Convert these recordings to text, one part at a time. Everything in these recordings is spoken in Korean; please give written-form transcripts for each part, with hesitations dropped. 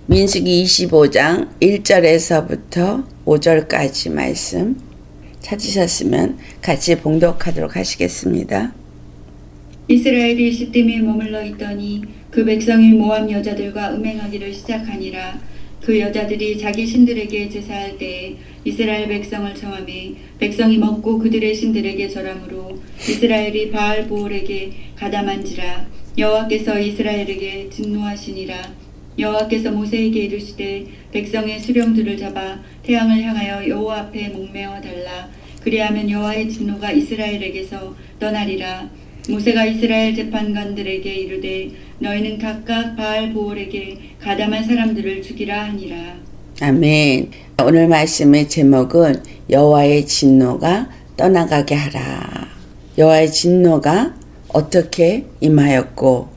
민수기 25장 1절에서부터 5절까지 말씀 찾으셨으면 같이 봉독하도록 하시겠습니다. 이스라엘이 시딤에 머물러 있더니 그 백성이 모압 여자들과 음행하기를 시작하니라. 그 여자들이 자기 신들에게 제사할 때에 이스라엘 백성을 청하매 백성이 먹고 그들의 신들에게 절함으로 이스라엘이 바알 보올에게 가담한지라. 여호와께서 이스라엘에게 진노하시니라. 여호와께서 모세에게 이르시되 백성의 수령들을 잡아 태양을 향하여 여호와 앞에 목매어 달라. 그리하면 여호와의 진노가 이스라엘에게서 떠나리라. 모세가 이스라엘 재판관들에게 이르되 너희는 각각 바알 보올에게 가담한 사람들을 죽이라 하니라. 아멘. 오늘 말씀의 제목은 여호와의 진노가 떠나가게 하라. 여호와의 진노가 어떻게 임하였고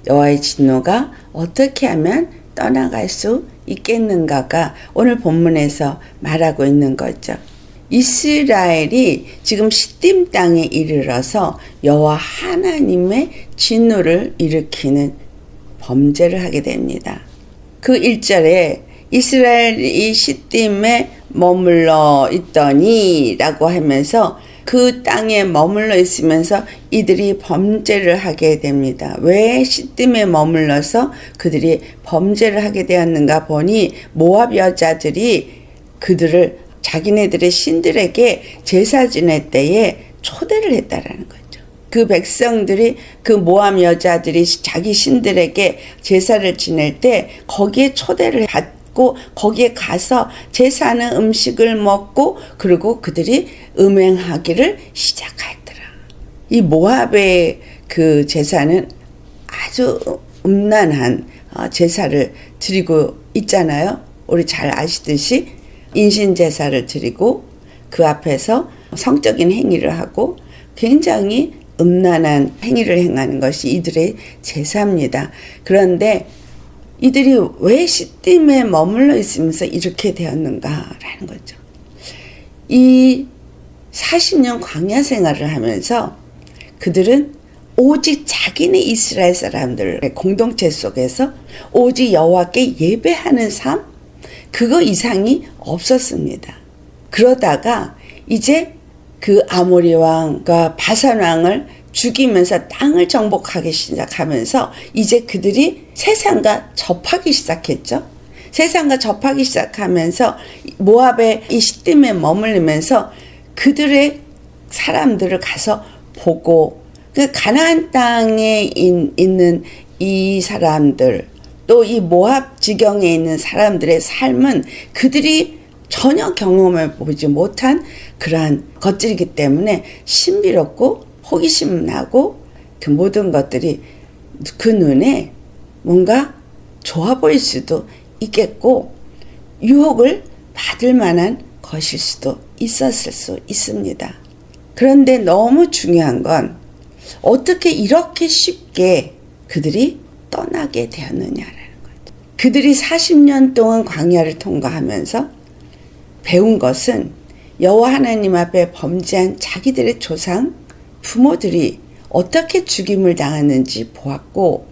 여호와의 진노가 어떻게 하면 떠나갈 수 있겠는가가 오늘 본문에서 말하고 있는 거죠. 이스라엘이 지금 시딤 땅에 이르러서 여호와 하나님의 진노를 일으키는 범죄를 하게 됩니다. 그 1절에 이스라엘이 시딤에 머물러 있더니 라고 하면서 그 땅에 머물러 있으면서 이들이 범죄를 하게 됩니다. 왜 시딤에 머물러서 그들이 범죄를 하게 되었는가 보니 모압 여자들이 그들을 자기네들의 신들에게 제사 지낼 때에 초대를 했다라는 거죠. 그 백성들이 그 모압 여자들이 자기 신들에게 제사를 지낼 때 거기에 초대를 받고 거기에 가서 제사하는 음식을 먹고 그리고 그들이 음행하기를 시작하였더라. 이 모압의 그 제사는 아주 음란한 제사를 드리고 있잖아요. 우리 잘 아시듯이 인신제사를 드리고 그 앞에서 성적인 행위를 하고 굉장히 음란한 행위를 행하는 것이 이들의 제사입니다. 그런데 이들이 왜 시딤에 머물러 있으면서 이렇게 되었는가라는 거죠. 이 40년 광야 생활을 하면서 그들은 오직 자기네 이스라엘 사람들의 공동체 속에서 오직 여호와께 예배하는 삶, 그거 이상이 없었습니다. 그러다가 이제 그 아모리 왕과 바산 왕을 죽이면서 땅을 정복하기 시작하면서 이제 그들이 세상과 접하기 시작했죠. 세상과 접하기 시작하면서 모압의 이 시딤에 머물면서 그들의 사람들을 가서 보고 그 가나안 땅에 있는 이 사람들 또 이 모압 지경에 있는 사람들의 삶은 그들이 전혀 경험해 보지 못한 그러한 것들이기 때문에 신비롭고 호기심 나고 그 모든 것들이 그 눈에 뭔가 좋아 보일 수도 있겠고 유혹을 받을 만한 것일 수도 있었을 수 있습니다. 그런데 너무 중요한 건 어떻게 이렇게 쉽게 그들이 떠나게 되었느냐라는 거죠. 그들이 40년 동안 광야를 통과하면서 배운 것은 여호와 하나님 앞에 범죄한 자기들의 조상, 부모들이 어떻게 죽임을 당하는지 보았고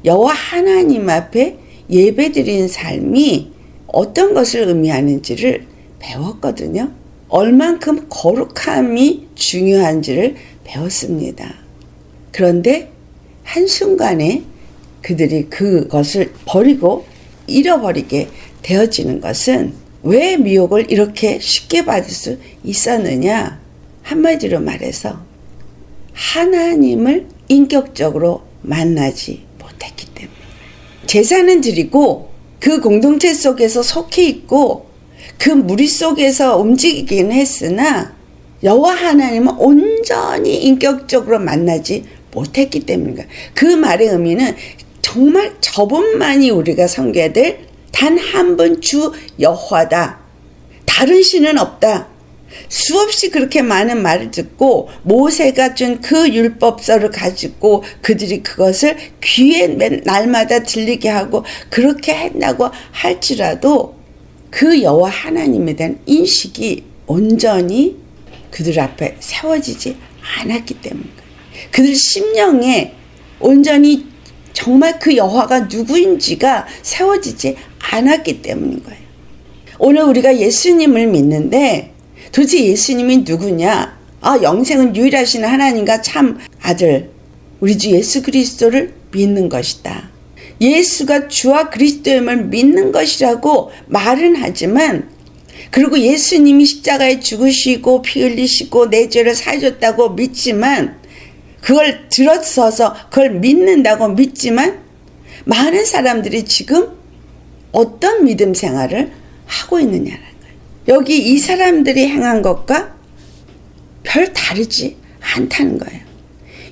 여호와 하나님 앞에 예배드린 삶이 어떤 것을 의미하는지를 배웠거든요. 얼만큼 거룩함이 중요한지를 배웠습니다. 그런데 한순간에 그들이 그것을 버리고 잃어버리게 되어지는 것은 왜 미혹을 이렇게 쉽게 받을 수 있었느냐? 한마디로 말해서 하나님을 인격적으로 만나지 못했기 때문에. 제사는 드리고 그 공동체 속에서 속해 있고 그 무리 속에서 움직이긴 했으나 여호와 하나님은 온전히 인격적으로 만나지 못했기 때문입니다. 그 말의 의미는 정말 저분만이 우리가 섬겨야 될 단 한 분 주 여호와다. 다른 신은 없다. 수없이 그렇게 많은 말을 듣고 모세가 준 그 율법서를 가지고 그들이 그것을 귀에 날마다 들리게 하고 그렇게 했다고 할지라도 그 여호와 하나님에 대한 인식이 온전히 그들 앞에 세워지지 않았기 때문입니다. 그들 심령에 온전히 정말 그 여호와가 누구인지가 세워지지 않았기 때문인 거예요. 오늘 우리가 예수님을 믿는데 도대체 예수님이 누구냐? 영생은 유일하신 하나님과 참 아들 우리 주 예수 그리스도를 믿는 것이다. 예수가 주와 그리스도임을 믿는 것이라고 말은 하지만, 그리고 예수님이 십자가에 죽으시고 피 흘리시고 내 죄를 사해줬다고 믿지만, 그걸 들어서서 그걸 믿는다고 믿지만, 많은 사람들이 지금 어떤 믿음 생활을 하고 있느냐는 거예요. 여기 이 사람들이 행한 것과 별 다르지 않다는 거예요.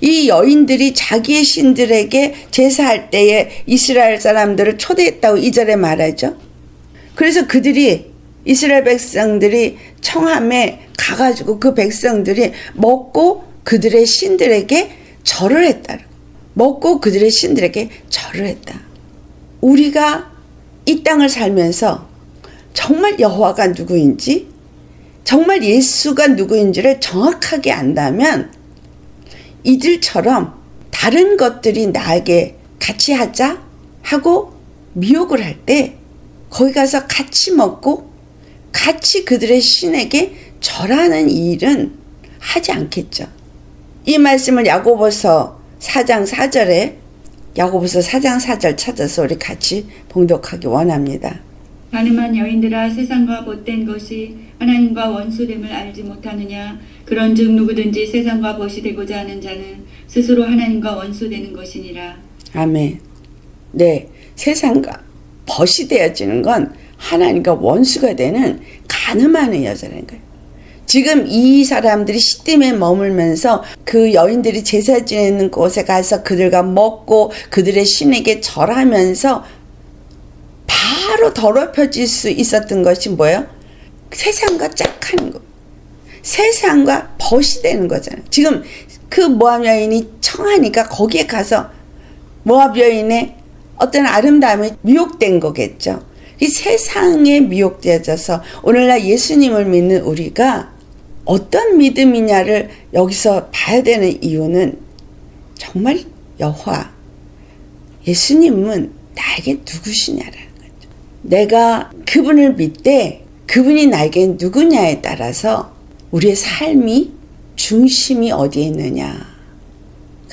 이 여인들이 자기의 신들에게 제사할 때에 이스라엘 사람들을 초대했다고 2절에 말하죠. 그래서 그들이, 이스라엘 백성들이 청함에 가가지고 그 백성들이 먹고 그들의 신들에게 절을 했다. 먹고 그들의 신들에게 절을 했다. 우리가 이 땅을 살면서 정말 여호와가 누구인지, 정말 예수가 누구인지를 정확하게 안다면 이들처럼 다른 것들이 나에게 같이 하자 하고 미혹을 할 때 거기 가서 같이 먹고 같이 그들의 신에게 절하는 일은 하지 않겠죠. 이 말씀을 야고보서 4장 4절에, 야고보서 4장 4절 찾아서 우리 같이 봉독하기 원합니다. 가늠한 여인들아, 세상과 벗된 것이 하나님과 원수됨을 알지 못하느냐? 그런즉 누구든지 세상과 벗이 되고자 하는 자는 스스로 하나님과 원수되는 것이니라. 아멘. 네, 세상과 벗이 되어지는 건 하나님과 원수가 되는 가늠하는 여자라는 거예요. 지금 이 사람들이 시딤에 머물면서 그 여인들이 제사 지내는 곳에 가서 그들과 먹고 그들의 신에게 절하면서 바로 더럽혀질 수 있었던 것이 뭐예요? 세상과 짝하는 거. 세상과 벗이 되는 거잖아요. 지금 그 모압 여인이 청하니까 거기에 가서 모압 여인의 어떤 아름다움에 미혹된 거겠죠. 이 세상에 미혹되어져서 오늘날 예수님을 믿는 우리가 어떤 믿음이냐를 여기서 봐야 되는 이유는 정말 여호와 예수님은 나에게 누구시냐라는 거죠. 내가 그분을 믿되 그분이 나에게 누구냐에 따라서 우리의 삶이 중심이 어디에 있느냐가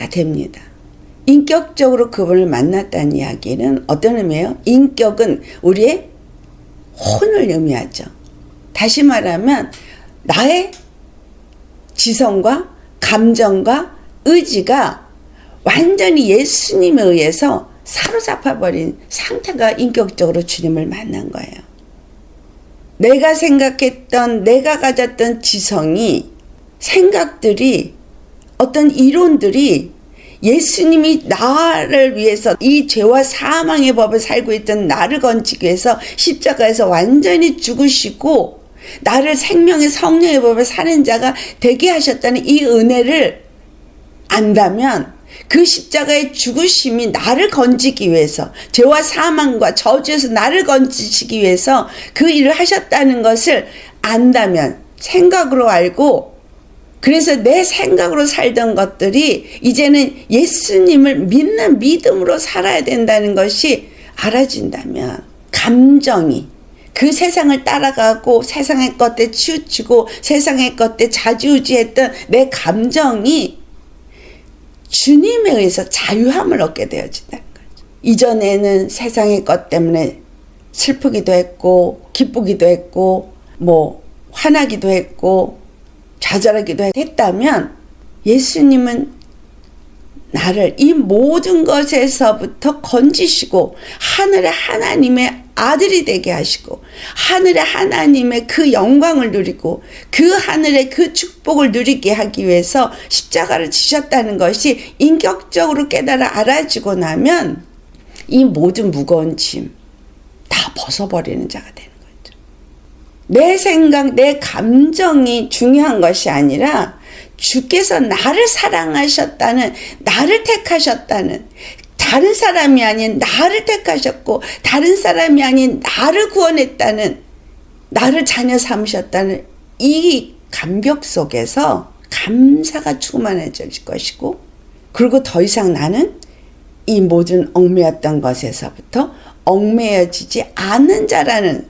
됩니다. 인격적으로 그분을 만났다는 이야기는 어떤 의미예요? 인격은 우리의 혼을 의미하죠. 다시 말하면 나의 지성과 감정과 의지가 완전히 예수님에 의해서 사로잡아버린 상태가 인격적으로 주님을 만난 거예요. 내가 생각했던, 내가 가졌던 지성이, 생각들이, 어떤 이론들이 예수님이 나를 위해서 이 죄와 사망의 법을 살고 있던 나를 건지기 위해서 십자가에서 완전히 죽으시고 나를 생명의 성령의 법을 사는 자가 되게 하셨다는 이 은혜를 안다면 그 십자가의 죽으심이 나를 건지기 위해서, 죄와 사망과 저주에서 나를 건지시기 위해서 그 일을 하셨다는 것을 안다면, 생각으로 알고, 그래서 내 생각으로 살던 것들이 이제는 예수님을 믿는 믿음으로 살아야 된다는 것이 알아진다면, 감정이 그 세상을 따라가고 세상의 것에 치우치고 세상의 것에 좌지우지했던 내 감정이 주님에 의해서 자유함을 얻게 되어진다는 거죠. 이전에는 세상의 것 때문에 슬프기도 했고 기쁘기도 했고 화나기도 했고 좌절하기도 했다면, 예수님은 나를 이 모든 것에서부터 건지시고 하늘의 하나님의 아들이 되게 하시고 하늘의 하나님의 그 영광을 누리고 그 하늘의 그 축복을 누리게 하기 위해서 십자가를 지셨다는 것이 인격적으로 깨달아 알아지고 나면 이 모든 무거운 짐 다 벗어버리는 자가 되는 거죠. 내 생각, 내 감정이 중요한 것이 아니라 주께서 나를 사랑하셨다는, 나를 택하셨다는, 다른 사람이 아닌 나를 택하셨고 다른 사람이 아닌 나를 구원했다는, 나를 자녀 삼으셨다는 이 감격 속에서 감사가 충만해질 것이고, 그리고 더 이상 나는 이 모든 얽매였던 것에서부터 얽매여지지 않는 자라는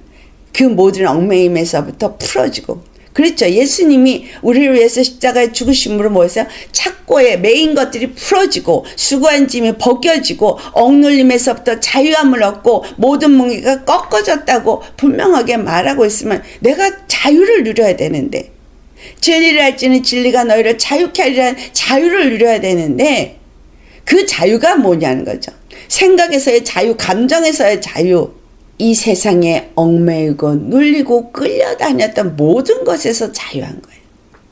그 모든 얽매임에서부터 풀어지고, 그렇죠. 예수님이 우리를 위해서 십자가에 죽으심으로 뭐였어요? 착고에 매인 것들이 풀어지고 수고한 짐이 벗겨지고 억눌림에서부터 자유함을 얻고 모든 뭉개가 꺾어졌다고 분명하게 말하고 있으면 내가 자유를 누려야 되는데, 진리를 알지는 진리가 너희를 자유케 하리라는 자유를 누려야 되는데, 그 자유가 뭐냐는 거죠. 생각에서의 자유, 감정에서의 자유. 이 세상에 얽매이고 눌리고 끌려다녔던 모든 것에서 자유한 거예요.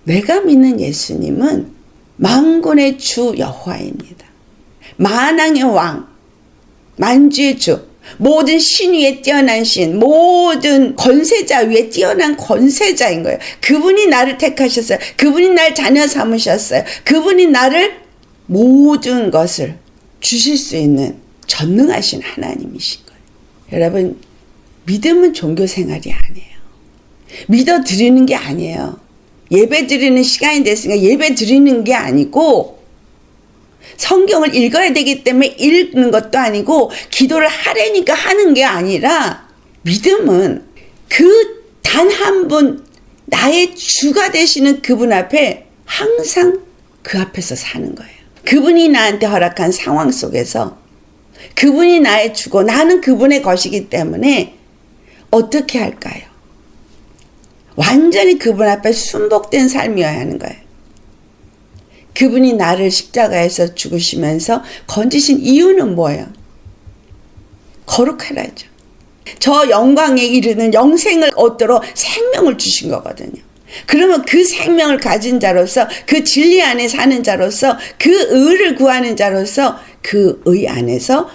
내가 믿는 예수님은 만군의 주 여호와입니다. 만왕의 왕, 만주의 주, 모든 신 위에 뛰어난 신, 모든 권세자 위에 뛰어난 권세자인 거예요. 그분이 나를 택하셨어요. 그분이 날 자녀 삼으셨어요. 그분이 나를 모든 것을 주실 수 있는 전능하신 하나님이신 거예요. 여러분, 믿음은 종교 생활이 아니에요. 믿어 드리는 게 아니에요. 예배 드리는 시간이 됐으니까 예배 드리는 게 아니고, 성경을 읽어야 되기 때문에 읽는 것도 아니고, 기도를 하려니까 하는 게 아니라, 믿음은 그 단 한 분, 나의 주가 되시는 그분 앞에 항상 그 앞에서 사는 거예요. 그분이 나한테 허락한 상황 속에서 그분이 나의 주고 나는 그분의 것이기 때문에 어떻게 할까요? 완전히 그분 앞에 순복된 삶이어야 하는 거예요. 그분이 나를 십자가에서 죽으시면서 건지신 이유는 뭐예요? 거룩하라죠. 저 영광에 이르는 영생을 얻도록 생명을 주신 거거든요. 그러면 그 생명을 가진 자로서, 그 진리 안에 사는 자로서, 그 의를 구하는 자로서 그 의 안에서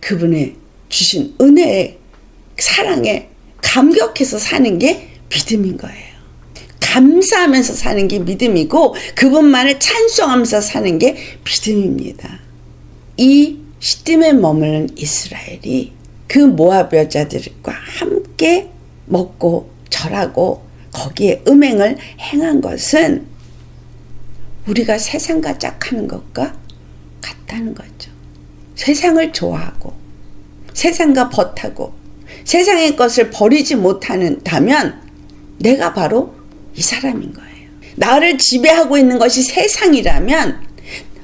그분의 주신 은혜에, 사랑에 감격해서 사는 게 믿음인 거예요. 감사하면서 사는 게 믿음이고, 그분만을 찬송하면서 사는 게 믿음입니다. 이 시딤에 머무는 이스라엘이 그 모압 여자들과 함께 먹고 절하고 거기에 음행을 행한 것은 우리가 세상과 짝하는 것과 같다는 거죠. 세상을 좋아하고 세상과 벗하고 세상의 것을 버리지 못한다면 내가 바로 이 사람인 거예요. 나를 지배하고 있는 것이 세상이라면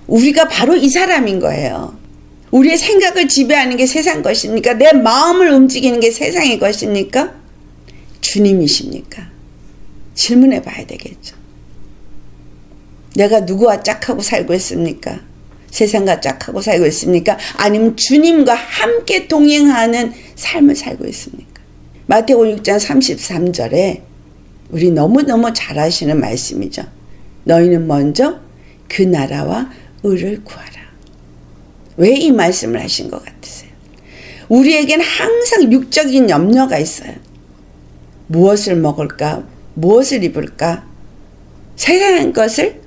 우리가 바로 이 사람인 거예요. 우리의 생각을 지배하는 게 세상 것입니까? 내 마음을 움직이는 게 세상의 것입니까? 주님이십니까? 질문해 봐야 되겠죠. 내가 누구와 짝하고 살고 있습니까? 세상과 짝하고 살고 있습니까? 아니면 주님과 함께 동행하는 삶을 살고 있습니까? 마태복음 6장 33절에 우리 너무너무 잘 아시는 말씀이죠. 너희는 먼저 그 나라와 의를 구하라. 왜 이 말씀을 하신 것 같으세요? 우리에겐 항상 육적인 염려가 있어요. 무엇을 먹을까? 무엇을 입을까? 세상의 것을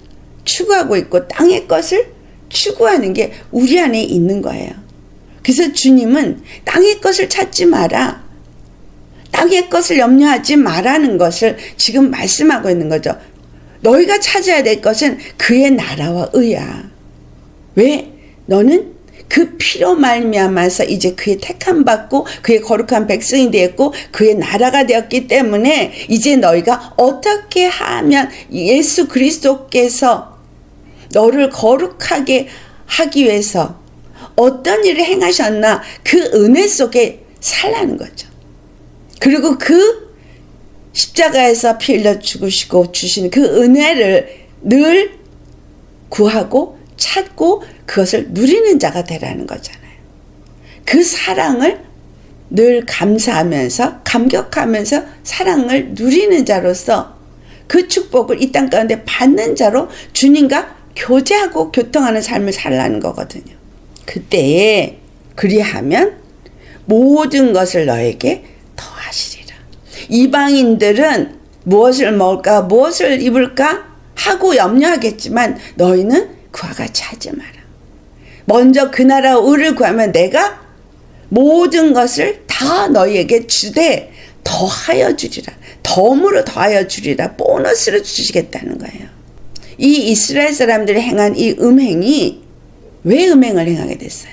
추구하고 있고 땅의 것을 추구하는 게 우리 안에 있는 거예요. 그래서 주님은 땅의 것을 찾지 마라, 땅의 것을 염려하지 마라는 것을 지금 말씀하고 있는 거죠. 너희가 찾아야 될 것은 그의 나라와 의야. 왜? 너는 그 피로 말미암아서 이제 그의 택함 받고 그의 거룩한 백성이 되었고 그의 나라가 되었기 때문에 이제 너희가 어떻게 하면 예수 그리스도께서 너를 거룩하게 하기 위해서 어떤 일을 행하셨나, 그 은혜 속에 살라는 거죠. 그리고 그 십자가에서 피 흘려 죽으시고 주신 그 은혜를 늘 구하고 찾고 그것을 누리는 자가 되라는 거잖아요. 그 사랑을 늘 감사하면서 감격하면서 사랑을 누리는 자로서 그 축복을 이 땅 가운데 받는 자로 주님과 교제하고 교통하는 삶을 살라는 거거든요. 그때에 그리하면 모든 것을 너에게 더하시리라. 이방인들은 무엇을 먹을까, 무엇을 입을까 하고 염려하겠지만 너희는 그와 같이 하지 마라. 먼저 그 나라 의를 구하면 내가 모든 것을 다 너희에게 주되 더하여 주리라. 덤으로 더하여 주리라. 보너스로 주시겠다는 거예요. 이 이스라엘 사람들이 행한 이 음행이 왜 음행을 행하게 됐어요?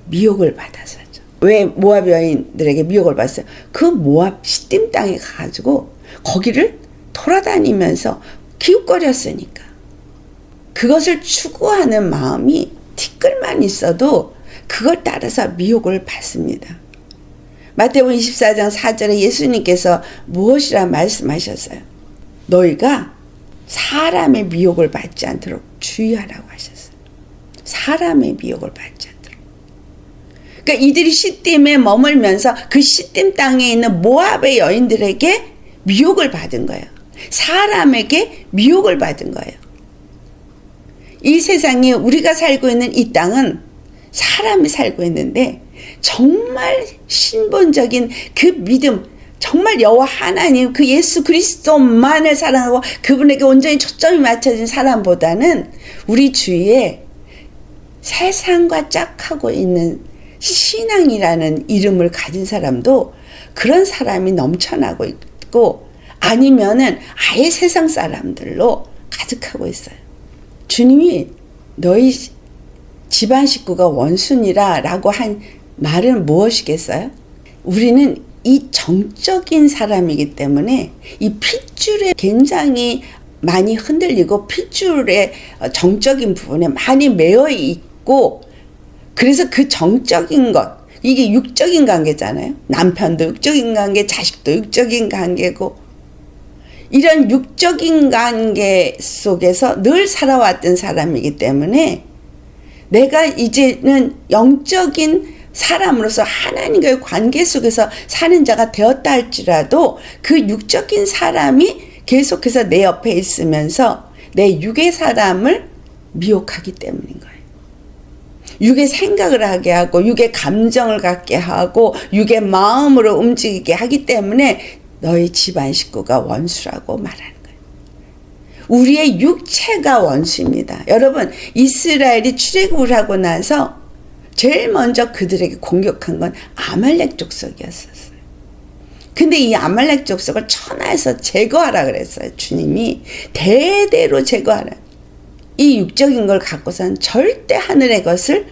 미혹을 받아서죠. 왜 모압 여인들에게 미혹을 받았어요? 그 모압 시딤 땅에 가가지고 거기를 돌아다니면서 기웃거렸으니까. 그것을 추구하는 마음이 티끌만 있어도 그걸 따라서 미혹을 받습니다. 마태복음 24장 4절에 예수님께서 무엇이라 말씀하셨어요? 너희가 사람의 미혹을 받지 않도록 주의하라고 하셨어요. 사람의 미혹을 받지 않도록. 그러니까 이들이 시딤에 머물면서 그 시딤 땅에 있는 모압의 여인들에게 미혹을 받은 거예요. 사람에게 미혹을 받은 거예요. 이 세상에 우리가 살고 있는 이 땅은 사람이 살고 있는데 정말 신본적인 그 믿음, 정말 여호와 하나님 그 예수 그리스도만을 사랑하고 그분에게 온전히 초점이 맞춰진 사람보다는 우리 주위에 세상과 짝하고 있는 신앙이라는 이름을 가진 사람도 그런 사람이 넘쳐나고 있고 아니면은 아예 세상 사람들로 가득하고 있어요. 주님이 너희 집안 식구가 원수니라 라고 한 말은 무엇이겠어요? 우리는 이 정적인 사람이기 때문에 이 핏줄에 굉장히 많이 흔들리고 핏줄의 정적인 부분에 많이 매여 있고 그래서 그 정적인 것 이게 육적인 관계잖아요. 남편도 육적인 관계, 자식도 육적인 관계고 이런 육적인 관계 속에서 늘 살아왔던 사람이기 때문에 내가 이제는 영적인 사람으로서 하나님과의 관계 속에서 사는 자가 되었다 할지라도 그 육적인 사람이 계속해서 내 옆에 있으면서 내 육의 사람을 미혹하기 때문인 거예요. 육의 생각을 하게 하고 육의 감정을 갖게 하고 육의 마음으로 움직이게 하기 때문에 너희 집안 식구가 원수라고 말하는 거예요. 우리의 육체가 원수입니다. 여러분 이스라엘이 출애굽을 하고 나서 제일 먼저 그들에게 공격한 건 아말렉 족속이었어요. 근데 이 아말렉 족속을 천하에서 제거하라 그랬어요. 주님이 대대로 제거하라. 이 육적인 걸 갖고서는 절대 하늘의 것을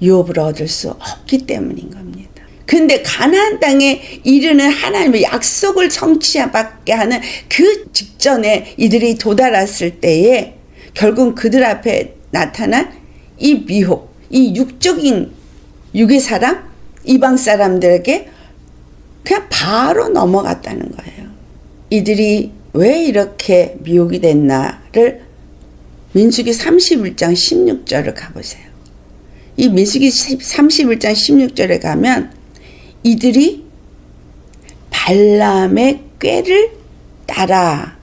유업으로 얻을 수 없기 때문인 겁니다. 근데 가나안 땅에 이르는 하나님의 약속을 성취받게 하는 그 직전에 이들이 도달했을 때에 결국 그들 앞에 나타난 이 미혹, 이 육적인 육의 사람, 이방 사람들에게 그냥 바로 넘어갔다는 거예요. 이들이 왜 이렇게 미혹이 됐나를 민수기 31장 16절을 가보세요. 이 민수기 31장 16절에 가면 이들이 발람의 꾀를 따라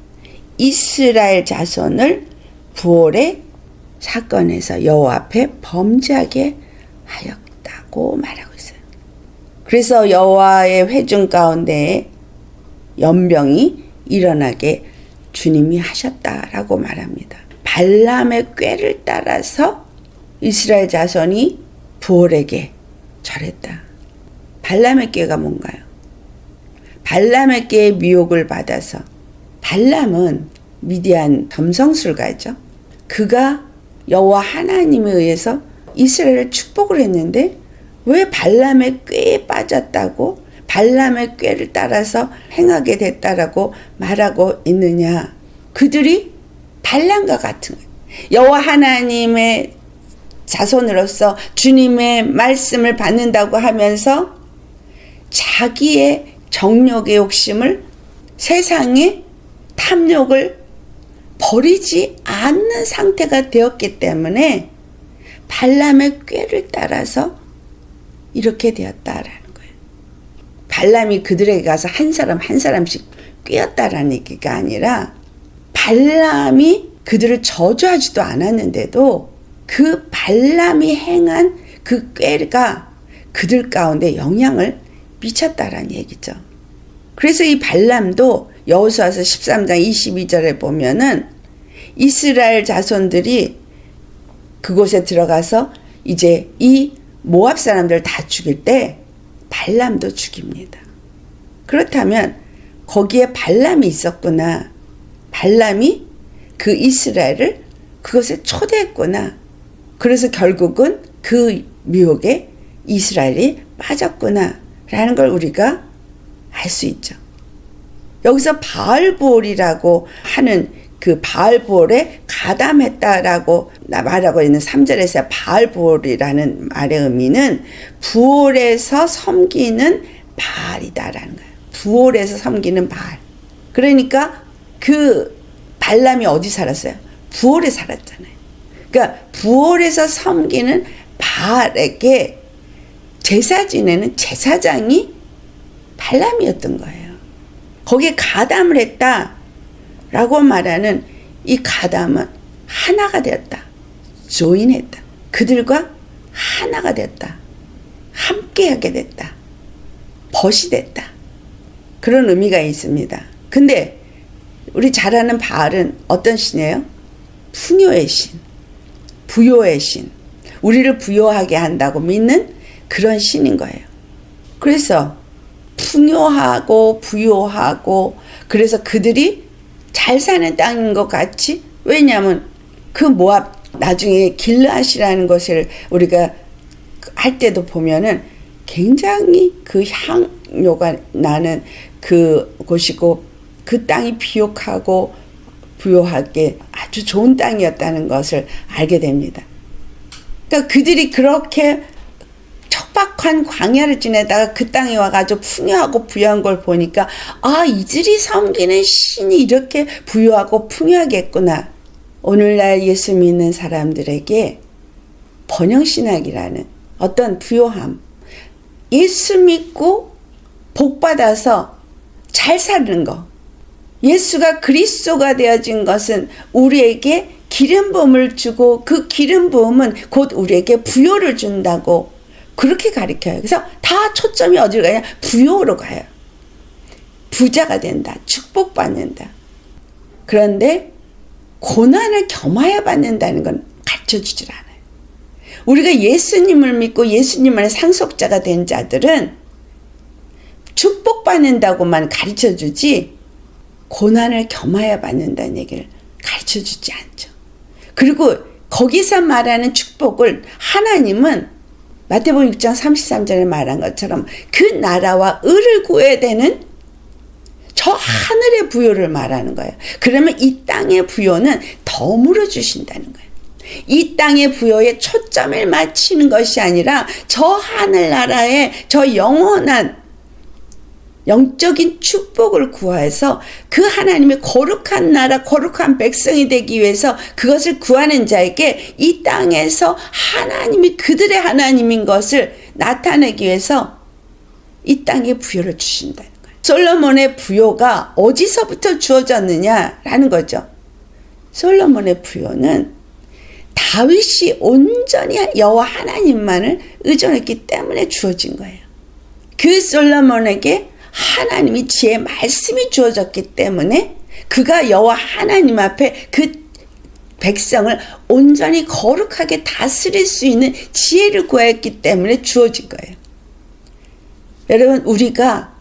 이스라엘 자손을 부올의 사건에서 여호와 앞에 범죄하게 하였다고 말하고 있어요. 그래서 여호와의 회중 가운데 연병이 일어나게 주님이 하셨다라고 말합니다. 발람의 꾀를 따라서 이스라엘 자손이 부올에게 절했다. 발람의 꾀가 뭔가요? 발람의 꾀의 미혹을 받아서 발람은 미디안 점성술가죠. 그가 여호와 하나님에 의해서 이스라엘을 축복을 했는데 왜 발람의 꾀에 빠졌다고 발람의 꾀를 따라서 행하게 됐다라고 말하고 있느냐. 그들이 발람과 같은 거예요. 여호와 하나님의 자손으로서 주님의 말씀을 받는다고 하면서 자기의 정욕의 욕심을 세상의 탐욕을 버리지 않는 상태가 되었기 때문에 발람의 꾀를 따라서 이렇게 되었다라는 거예요. 발람이 그들에게 가서 한 사람 한 사람씩 꾀었다라는 얘기가 아니라 발람이 그들을 저주하지도 않았는데도 그 발람이 행한 그 꾀가 그들 가운데 영향을 미쳤다라는 얘기죠. 그래서 이 발람도 여호수아서 13장 22절에 보면은 이스라엘 자손들이 그곳에 들어가서 이제 이 모압 사람들을 다 죽일 때 발람도 죽입니다. 그렇다면 거기에 발람이 있었구나. 발람이 그 이스라엘을 그것에 초대했구나. 그래서 결국은 그 미혹에 이스라엘이 빠졌구나라는 걸 우리가 알 수 있죠. 여기서 바알보올이라고 하는 그 바알보올에 가담했다라고 말하고 있는 3절에서 바알보올이라는 말의 의미는 부올에서 섬기는 바알이다라는 거예요. 부올에서 섬기는 바알. 그러니까 그 발람이 어디 살았어요? 부올에 살았잖아요. 그러니까 부올에서 섬기는 바알에게 제사 지내는 제사장이 발람이었던 거예요. 거기에 가담을 했다라고 말하는 이 가담은 하나가 되었다. 조인했다. 그들과 하나가 됐다. 함께하게 됐다. 벗이 됐다. 그런 의미가 있습니다. 근데 우리 잘 아는 바알은 어떤 신이에요? 풍요의 신, 부요의 신, 우리를 부요하게 한다고 믿는 그런 신인 거예요. 그래서 풍요하고 부요하고 그래서 그들이 잘 사는 땅인 것 같이, 왜냐하면 그 모압 나중에 길르앗이라는 것을 우리가 할 때도 보면은 굉장히 그 향료가 나는 그 곳이고 그 땅이 비옥하고 부요하게 아주 좋은 땅이었다는 것을 알게 됩니다. 그러니까 그들이 그렇게 척박한 광야를 지내다가 그 땅에 와가지고 풍요하고 부유한 걸 보니까 아, 이들이 섬기는 신이 이렇게 부유하고 풍요하겠구나. 오늘날 예수 믿는 사람들에게 번영신학이라는 어떤 부요함, 예수 믿고 복받아서 잘 사는 거, 예수가 그리스도가 되어진 것은 우리에게 기름 부음을 주고 그 기름 부음은 곧 우리에게 부요를 준다고 그렇게 가르쳐요. 그래서 다 초점이 어디로 가냐? 부요로 가요. 부자가 된다. 축복받는다. 그런데 고난을 겸하여 받는다는 건 가르쳐주질 않아요. 우리가 예수님을 믿고 예수님 안에 상속자가 된 자들은 축복받는다고만 가르쳐주지 고난을 겸하여 받는다는 얘기를 가르쳐주지 않죠. 그리고 거기서 말하는 축복을 하나님은 마태복음 6장 33절에 말한 것처럼 그 나라와 의를 구해야 되는 저 하늘의 부요를 말하는 거예요. 그러면 이 땅의 부요는 더 주신다는 거예요. 이 땅의 부요에 초점을 맞추는 것이 아니라 저 하늘나라의 저 영원한 영적인 축복을 구하여서 그 하나님의 거룩한 나라, 거룩한 백성이 되기 위해서 그것을 구하는 자에게 이 땅에서 하나님이 그들의 하나님인 것을 나타내기 위해서 이 땅에 부요를 주신다는 거예요. 솔로몬의 부요가 어디서부터 주어졌느냐라는 거죠. 솔로몬의 부요는 다윗이 온전히 여호와 하나님만을 의존했기 때문에 주어진 거예요. 그 솔로몬에게 하나님이 지혜의 말씀이 주어졌기 때문에 그가 여호와 하나님 앞에 그 백성을 온전히 거룩하게 다스릴 수 있는 지혜를 구했기 때문에 주어진 거예요. 여러분, 우리가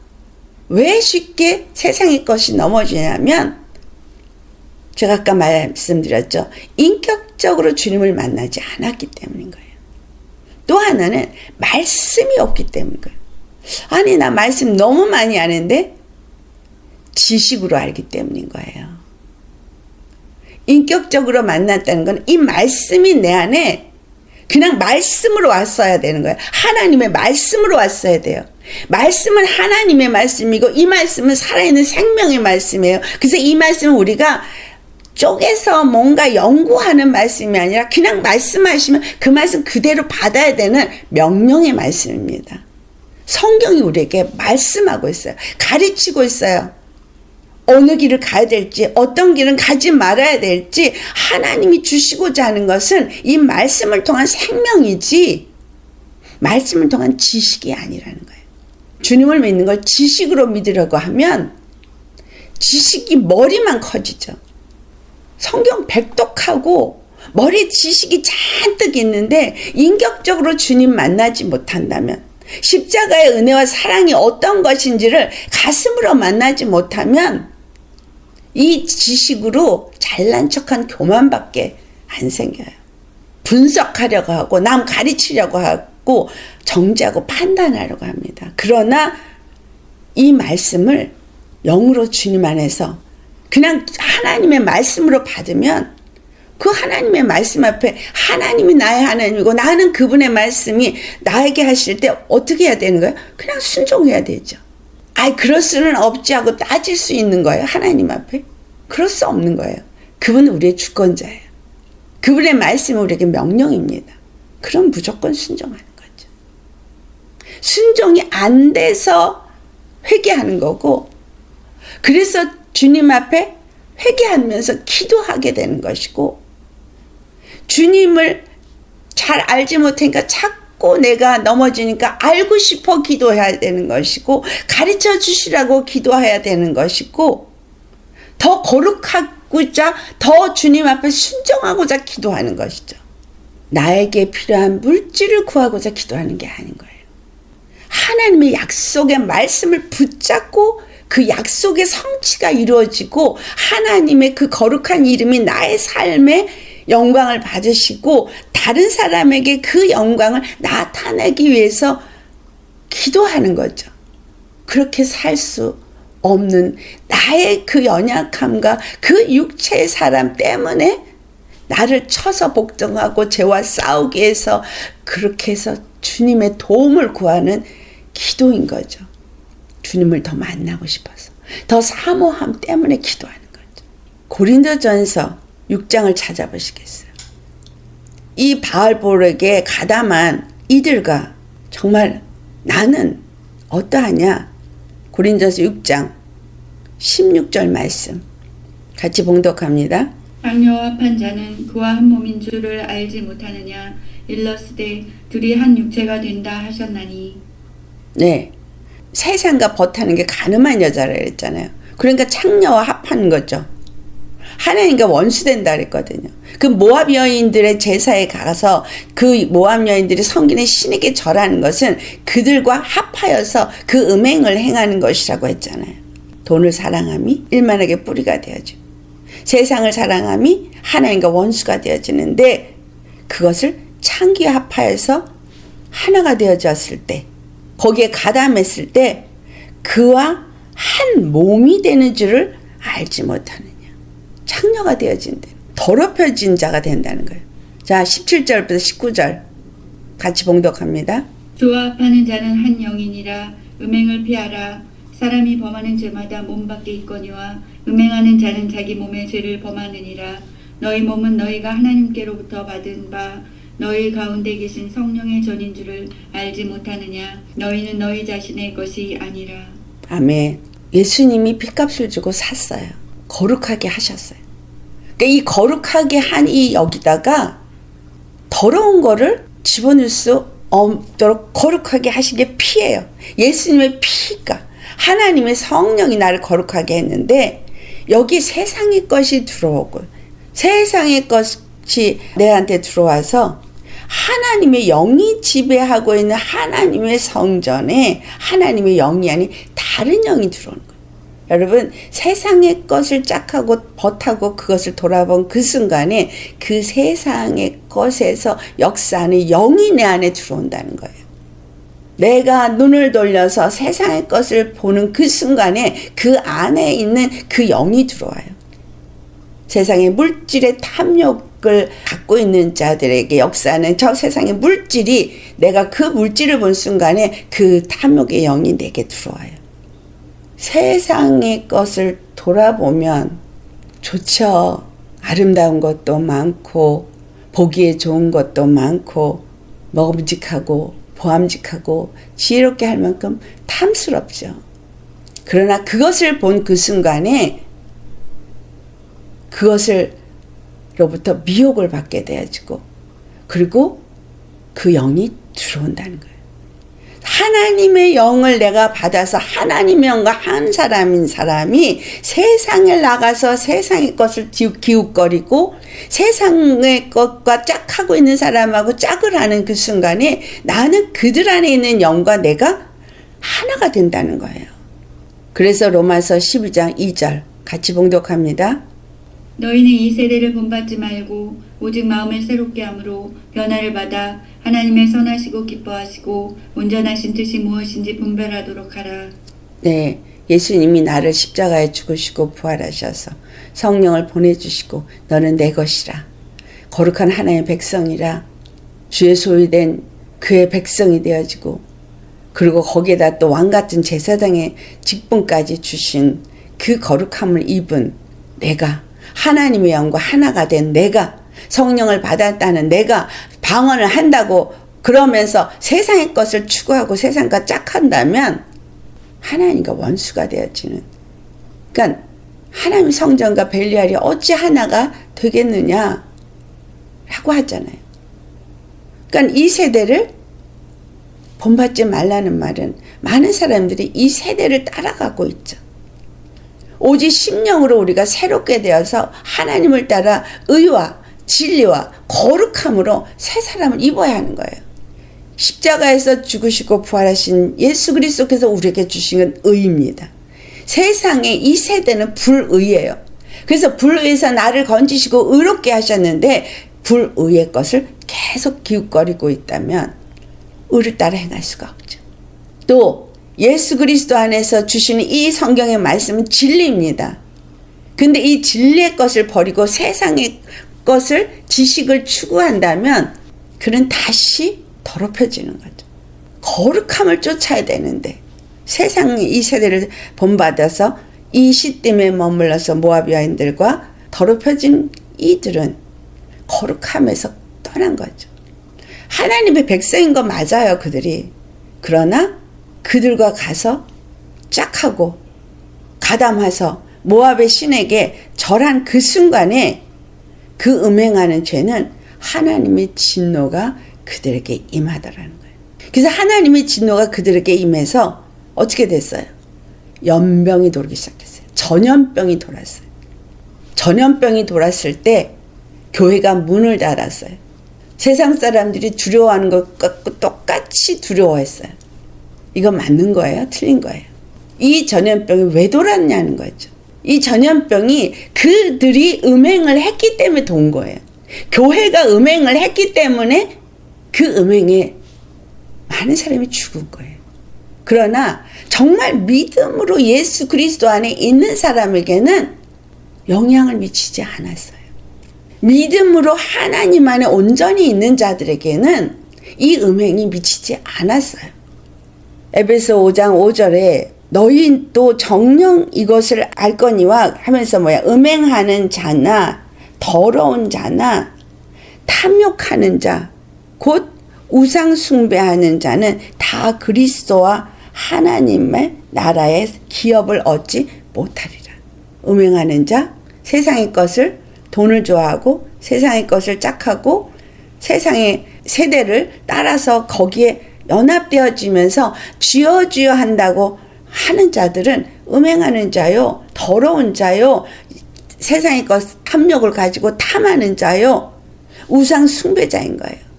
왜 쉽게 세상의 것이 넘어지냐면 제가 아까 말씀드렸죠. 인격적으로 주님을 만나지 않았기 때문인 거예요. 또 하나는 말씀이 없기 때문인 거예요. 아니, 나 말씀 너무 많이 아는데 지식으로 알기 때문인 거예요. 인격적으로 만났다는 건 이 말씀이 내 안에 그냥 말씀으로 왔어야 되는 거예요. 하나님의 말씀으로 왔어야 돼요. 말씀은 하나님의 말씀이고 이 말씀은 살아있는 생명의 말씀이에요. 그래서 이 말씀은 우리가 쪼개서 뭔가 연구하는 말씀이 아니라 그냥 말씀하시면 그 말씀 그대로 받아야 되는 명령의 말씀입니다. 성경이 우리에게 말씀하고 있어요. 가르치고 있어요. 어느 길을 가야 될지, 어떤 길은 가지 말아야 될지 하나님이 주시고자 하는 것은 이 말씀을 통한 생명이지 말씀을 통한 지식이 아니라는 거예요. 주님을 믿는 걸 지식으로 믿으려고 하면 지식이 머리만 커지죠. 성경 백독하고 머리에 지식이 잔뜩 있는데 인격적으로 주님 만나지 못한다면, 십자가의 은혜와 사랑이 어떤 것인지를 가슴으로 만나지 못하면 이 지식으로 잘난 척한 교만밖에 안 생겨요. 분석하려고 하고 남 가르치려고 갖고 정죄하고 판단하려고 합니다. 그러나 이 말씀을 영으로 주님 안에서 그냥 하나님의 말씀으로 받으면 그 하나님의 말씀 앞에 하나님이 나의 하나님이고 나는 그분의 말씀이 나에게 하실 때 어떻게 해야 되는 거예요? 그냥 순종해야 되죠. 그럴 수는 없지 하고 따질 수 있는 거예요. 하나님 앞에. 그럴 수 없는 거예요. 그분은 우리의 주권자예요. 그분의 말씀이 우리에게 명령입니다. 그럼 무조건 순종하는 거죠. 순종이 안 돼서 회개하는 거고, 그래서 주님 앞에 회개하면서 기도하게 되는 것이고, 주님을 잘 알지 못하니까 자꾸 내가 넘어지니까 알고 싶어 기도해야 되는 것이고, 가르쳐 주시라고 기도해야 되는 것이고, 더 거룩하고자 더 주님 앞에 순종하고자 기도하는 것이죠. 나에게 필요한 물질을 구하고자 기도하는 게 아닌 거예요. 하나님의 약속의 말씀을 붙잡고 그 약속의 성취가 이루어지고 하나님의 그 거룩한 이름이 나의 삶에 영광을 받으시고 다른 사람에게 그 영광을 나타내기 위해서 기도하는 거죠. 그렇게 살 수 없는 나의 그 연약함과 그 육체의 사람 때문에 나를 쳐서 복종하고 죄와 싸우기 위해서 그렇게 해서 주님의 도움을 구하는 기도인 거죠. 주님을 더 만나고 싶어서 더 사모함 때문에 기도하는 거죠. 고린도전서 6장을 찾아보시겠어요? 이 바알볼에게 가담한 이들과 정말 나는 어떠하냐? 고린도전서 6장 16절 말씀 같이 봉독합니다. 악녀와 자는 그와 한 몸인 줄을 알지 못하느냐? 일러스되 둘이 한 육체가 된다 하셨나니. 네, 세상과 벗하는 게 가늠한 여자라 그랬잖아요. 그러니까 창녀와 합하는 거죠. 하나님과 원수된다 그랬거든요. 그 모압 여인들의 제사에 가서 그 모압 여인들이 섬기는 신에게 절하는 것은 그들과 합하여서 그 음행을 행하는 것이라고 했잖아요. 돈을 사랑함이 일만에게 뿌리가 되어지고 세상을 사랑함이 하나님과 원수가 되어지는데 그것을 창기에 합하여서 하나가 되어졌을 때 거기에 가담했을 때 그와 한 몸이 되는 줄을 알지 못하느냐. 창녀가 되어진다. 더럽혀진 자가 된다는 거예요. 자, 17절부터 19절 같이 봉독합니다. 주와 합하는 자는 한 영이니라. 음행을 피하라. 사람이 범하는 죄마다 몸 밖에 있거니와 음행하는 자는 자기 몸의 죄를 범하느니라. 너희 몸은 너희가 하나님께로부터 받은 바 너희 가운데 계신 성령의 전인 줄을 알지 못하느냐. 너희는 너희 자신의 것이 아니라. 아멘. 예수님이 핏값을 주고 샀어요. 거룩하게 하셨어요. 그러니까 이 거룩하게 한 이 여기다가 더러운 거를 집어넣을 수 없도록 거룩하게 하신 게 피예요. 예수님의 피가 하나님의 성령이 나를 거룩하게 했는데 여기 세상의 것이 들어오고 세상의 것이 내한테 들어와서 하나님의 영이 지배하고 있는 하나님의 성전에 하나님의 영이 아닌 다른 영이 들어오는 거예요. 여러분, 세상의 것을 짝하고 벗하고 그것을 돌아본 그 순간에 그 세상의 것에서 역사하는 영이 내 안에 들어온다는 거예요. 내가 눈을 돌려서 세상의 것을 보는 그 순간에 그 안에 있는 그 영이 들어와요. 세상의 물질의 탐욕을 갖고 있는 자들에게 역사하는 저 세상의 물질이 내가 그 물질을 본 순간에 그 탐욕의 영이 내게 들어와요. 세상의 것을 돌아보면 좋죠. 아름다운 것도 많고 보기에 좋은 것도 많고 먹음직하고 보암직하고 지혜롭게 할 만큼 탐스럽죠. 그러나 그것을 본 그 순간에 그것을로부터 미혹을 받게 되어지고 그리고 그 영이 들어온다는 거예요. 하나님의 영을 내가 받아서 하나님의 영과 한 사람인 사람이 세상에 나가서 세상의 것을 기웃거리고 세상의 것과 짝하고 있는 사람하고 짝을 하는 그 순간에 나는 그들 안에 있는 영과 내가 하나가 된다는 거예요. 그래서 로마서 12장 2절 같이 봉독합니다. 너희는 이 세대를 본받지 말고 오직 마음을 새롭게 함으로 변화를 받아 하나님의 선하시고 기뻐하시고 온전하신 뜻이 무엇인지 분별하도록 하라. 네, 예수님이 나를 십자가에 죽으시고 부활하셔서 성령을 보내주시고 너는 내 것이라. 거룩한 하나님의 백성이라. 주의 소유된 그의 백성이 되어지고 그리고 거기에다 또 왕같은 제사장의 직분까지 주신 그 거룩함을 입은 내가, 하나님의 영과 하나가 된 내가, 성령을 받았다는 내가 방언을 한다고 그러면서 세상의 것을 추구하고 세상과 짝한다면 하나님과 원수가 되어지는, 그러니까 하나님 성전과 벨리알이 어찌 하나가 되겠느냐 라고 하잖아요. 그러니까 이 세대를 본받지 말라는 말은 많은 사람들이 이 세대를 따라가고 있죠. 오직 심령으로 우리가 새롭게 되어서 하나님을 따라 의와 진리와 거룩함으로 새 사람을 입어야 하는 거예요. 십자가에서 죽으시고 부활하신 예수 그리스도께서 우리에게 주신 건 의입니다. 세상에 이 세대는 불의예요. 그래서 불의에서 나를 건지시고 의롭게 하셨는데 불의의 것을 계속 기웃거리고 있다면 의를 따라 행할 수가 없죠. 또 예수 그리스도 안에서 주시는 이 성경의 말씀은 진리입니다. 근데 이 진리의 것을 버리고 세상의 것을 지식을 추구한다면 그는 다시 더럽혀지는 거죠. 거룩함을 쫓아야 되는데 세상이 이 세대를 본받아서 이 시딤에 머물러서 모압 여인들과 더럽혀진 이들은 거룩함에서 떠난 거죠. 하나님의 백성인 거 맞아요, 그들이. 그러나 그들과 가서 짝하고 가담해서 모압의 신에게 절한 그 순간에 그 음행하는 죄는 하나님의 진노가 그들에게 임하더라는 거예요. 그래서 하나님의 진노가 그들에게 임해서 어떻게 됐어요? 연병이 돌기 시작했어요. 전염병이 돌았어요. 전염병이 돌았을 때 교회가 문을 닫았어요. 세상 사람들이 두려워하는 것과 똑같이 두려워했어요. 이거 맞는 거예요? 틀린 거예요? 이 전염병이 왜 돌았냐는 거죠. 이 전염병이 그들이 음행을 했기 때문에 돈 거예요. 교회가 음행을 했기 때문에 그 음행에 많은 사람이 죽은 거예요. 그러나 정말 믿음으로 예수 그리스도 안에 있는 사람에게는 영향을 미치지 않았어요. 믿음으로 하나님 안에 온전히 있는 자들에게는 이 음행이 미치지 않았어요. 에베소 5장 5절에 너희 또 정녕 이것을 알거니와 하면서 음행하는 자나 더러운 자나 탐욕하는 자 곧 우상 숭배하는 자는 다 그리스도와 하나님의 나라의 기업을 얻지 못하리라. 음행하는 자, 세상의 것을 돈을 좋아하고 세상의 것을 짝하고 세상의 세대를 따라서 거기에 연합되어지면서 주여 주여 한다고 하는 자들은 음행하는 자요, 더러운 자요, 세상의 것 탐욕을 가지고 탐하는 자요, 우상 숭배자인 거예요.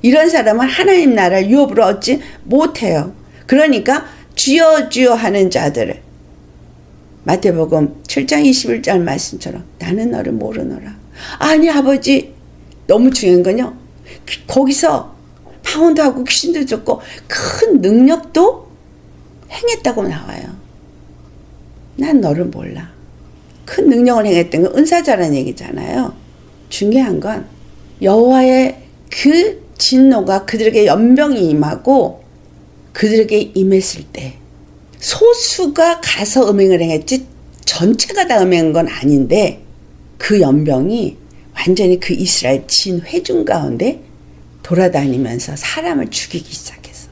이런 사람은 하나님 나라를 유업으로 얻지 못해요. 그러니까 주여 주여 하는 자들을 마태복음 7장 21절 말씀처럼 나는 너를 모르노라. 아니 아버지, 너무 중요한 건요, 거기서 방언도 하고 귀신도 쫓고 큰 능력도 행했다고 나와요. 난 너를 몰라. 큰 능력을 행했던 건 은사자라는 얘기잖아요. 중요한 건 여호와의 그 진노가 그들에게 연병이 임하고 그들에게 임했을 때 소수가 가서 음행을 행했지 전체가 다 음행한 건 아닌데 그 연병이 완전히 그 이스라엘 진 회중 가운데 돌아다니면서 사람을 죽이기 시작했어.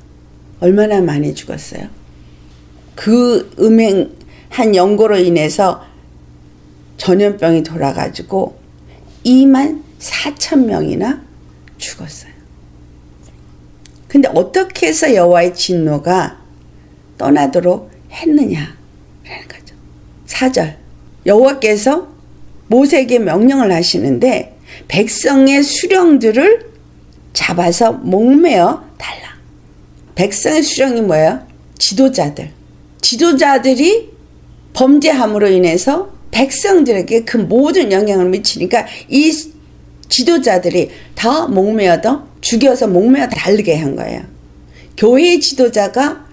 얼마나 많이 죽었어요? 그 음행한 연고로 인해서 전염병이 돌아가지고 24,000명이나 죽었어요. 근데 어떻게 해서 여호와의 진노가 떠나도록 했느냐라는 거죠. 4절 여호와께서 모세에게 명령을 하시는데 백성의 수령들을 잡아서 목매어 달라. 백성의 수령이 뭐예요? 지도자들. 지도자들이 범죄함으로 인해서 백성들에게 그 모든 영향을 미치니까 이 지도자들이 더 목매어도 죽여서 목매어 달게 한 거예요. 교회의 지도자가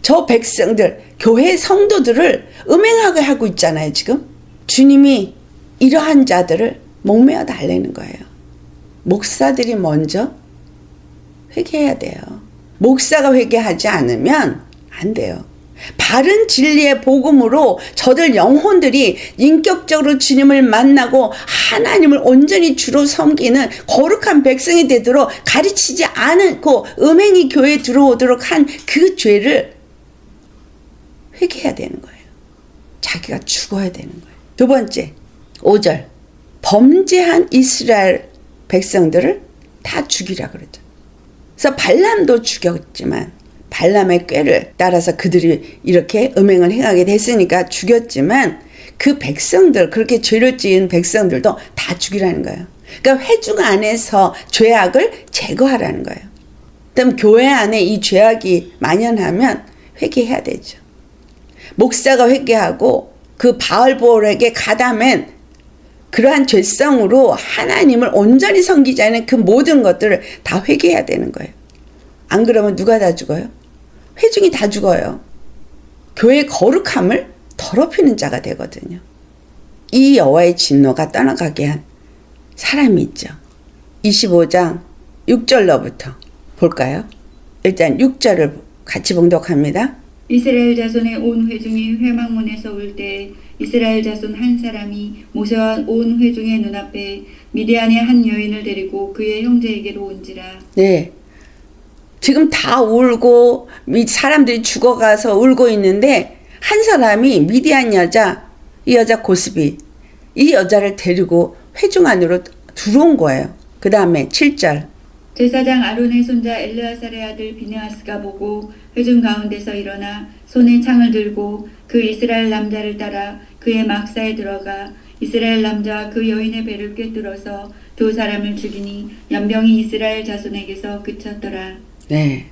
저 백성들, 교회 성도들을 음행하게 하고 있잖아요, 지금. 주님이 이러한 자들을 목매어 달래는 거예요. 목사들이 먼저 회개해야 돼요. 목사가 회개하지 않으면 안 돼요. 바른 진리의 복음으로 저들 영혼들이 인격적으로 주님을 만나고 하나님을 온전히 주로 섬기는 거룩한 백성이 되도록 가르치지 않고 음행이 교회에 들어오도록 한 그 죄를 회개해야 되는 거예요. 자기가 죽어야 되는 거예요. 두 번째, 5절. 범죄한 이스라엘 백성들을 다 죽이라 그러죠. 그래서 발람도 죽였지만 발람의 꾀를 따라서 그들이 이렇게 음행을 행하게 됐으니까 죽였지만 그 백성들, 그렇게 죄를 지은 백성들도 다 죽이라는 거예요. 그러니까 회중 안에서 죄악을 제거하라는 거예요. 그다음 교회 안에 이 죄악이 만연하면 회개해야 되죠. 목사가 회개하고 그 바알볼에게 가담한 그러한 죄성으로 하나님을 온전히 섬기지 않은 그 모든 것들을 다 회개해야 되는 거예요. 안 그러면 누가 다 죽어요? 회중이 다 죽어요. 교회의 거룩함을 더럽히는 자가 되거든요. 이 여호와의 진노가 떠나가게 한 사람이 있죠. 25장 6절로부터 볼까요? 일단 6절을 같이 봉독합니다. 이스라엘 자손의 온 회중이 회막문에서 올 때 이스라엘 자손 한 사람이 모세와 온 회중의 눈앞에 미디안의 한 여인을 데리고 그의 형제에게로 온지라. 네. 지금 다 울고 사람들이 죽어가서 울고 있는데 한 사람이 미디안 여자, 이 여자 고스비, 이 여자를 데리고 회중 안으로 들어온 거예요. 그 다음에 7절. 제사장 아론의 손자 엘르아살의 아들 비느하스가 보고 회중 가운데서 일어나 손에 창을 들고 그 이스라엘 남자를 따라 그의 막사에 들어가 이스라엘 남자와 그 여인의 배를 꿰뚫어서 두 사람을 죽이니 연병이 이스라엘 자손에게서 그쳤더라. 네.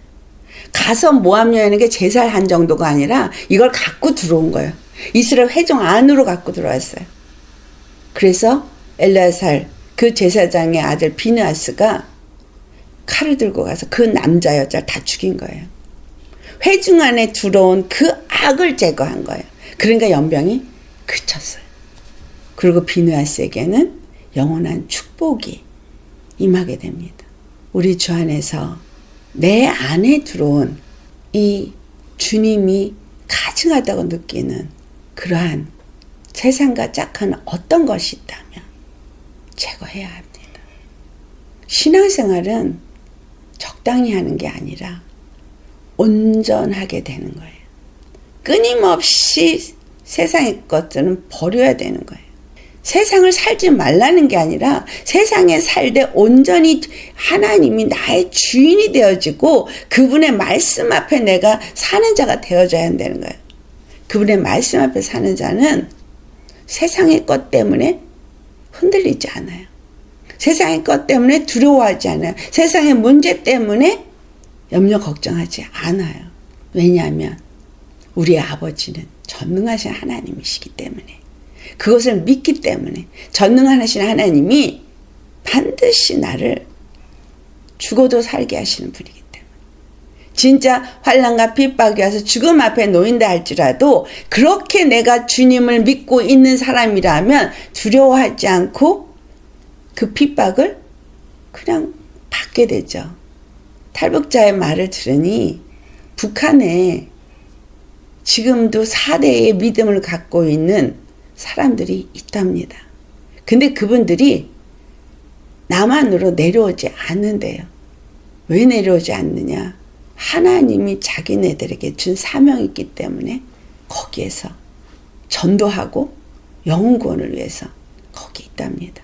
가서 모함 여인에게 제사를 한 정도가 아니라 이걸 갖고 들어온 거예요. 이스라엘 회중 안으로 갖고 들어왔어요. 그래서 엘르아살 그 제사장의 아들 비느하스가 칼을 들고 가서 그 남자 여자를 다 죽인 거예요. 회중 안에 들어온 그 악을 제거한 거예요. 그러니까 연병이 그쳤어요. 그리고 비느하스에게는 영원한 축복이 임하게 됩니다. 우리 주 안에서 내 안에 들어온 이 주님이 가증하다고 느끼는 그러한 세상과 짝하는 어떤 것이 있다면 제거해야 합니다. 신앙생활은 적당히 하는 게 아니라 온전하게 되는 거예요. 끊임없이 세상의 것들은 버려야 되는 거예요. 세상을 살지 말라는 게 아니라 세상에 살되 온전히 하나님이 나의 주인이 되어지고 그분의 말씀 앞에 내가 사는 자가 되어져야 한다는 거예요. 그분의 말씀 앞에 사는 자는 세상의 것 때문에 흔들리지 않아요. 세상의 것 때문에 두려워하지 않아요. 세상의 문제 때문에 염려 걱정하지 않아요. 왜냐하면 우리의 아버지는 전능하신 하나님이시기 때문에, 그것을 믿기 때문에, 전능하신 하나님이 반드시 나를 죽어도 살게 하시는 분이기 때문에, 진짜 환난과 핍박이 와서 죽음 앞에 놓인다 할지라도 그렇게 내가 주님을 믿고 있는 사람이라면 두려워하지 않고 그 핍박을 그냥 받게 되죠. 탈북자의 말을 들으니 북한에 지금도 4대의 믿음을 갖고 있는 사람들이 있답니다. 근데 그분들이 남한으로 내려오지 않는데요. 왜 내려오지 않느냐? 하나님이 자기네들에게 준 사명이 있기 때문에 거기에서 전도하고 영혼구원을 위해서 거기 있답니다.